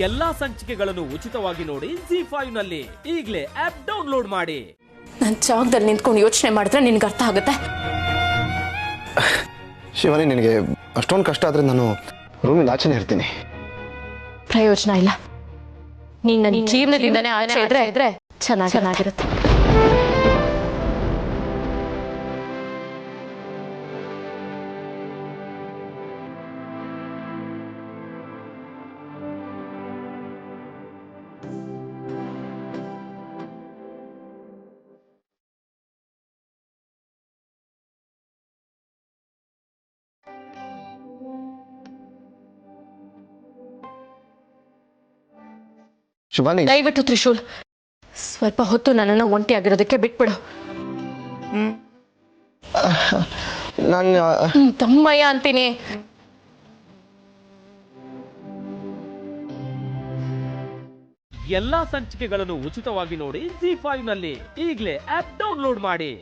ಎಲ್ಲಾ ಸಂಚಿಕೆಗಳನ್ನು ಉಚಿತವಾಗಿ ನೋಡಿ ZEE5 ನಲ್ಲಿ. ಈಗಲೇ ಆಪ್ ಡೌನ್ಲೋಡ್ ಮಾಡಿ. ನನ್ನ ಜಾಗದಲ್ಲಿ ನಿಂತ್ಕೊಂಡು ಯೋಚನೆ ಮಾಡಿದ್ರೆ ನಿನಗೆ ಅರ್ಥ ಆಗುತ್ತೆ. ಶಿವಾನಿ, ನಿನಗೆ ಅಷ್ಟೊಂದು ಕಷ್ಟ ಆದ್ರೆ ನಾನು ರೂಮಿಂದ ಆಚೆನೇ ಇರ್ತೀನಿ. ಪ್ರಯೋಜನ ಇಲ್ಲ. ನೀನು ನನ್ನ ಜೀವನದಿಂದನೇ ಆಚೆ ಇದ್ರೆ ಚೆನ್ನಾಗಿರುತ್ತೆ. ಶಿವಾನಿ, ದಯವಿಟ್ಟು ತ್ರಿಶೂಲ್, ಸ್ವಲ್ಪ ಹೊತ್ತು ನನ್ನನ್ನು ಒಂಟಿಯಾಗಿರೋದಕ್ಕೆ ಬಿಟ್ಬಿಡು. ನಾನು ತಮ್ಮಯ್ಯ ಅಂತೀನಿ. ಎಲ್ಲಾ ಸಂಚಿಕೆಗಳನ್ನು ಉಚಿತವಾಗಿ ನೋಡಿ ZEE5 ನಲ್ಲಿ. ಈಗಲೇ ಆಪ್ ಡೌನ್ಲೋಡ್ ಮಾಡಿ.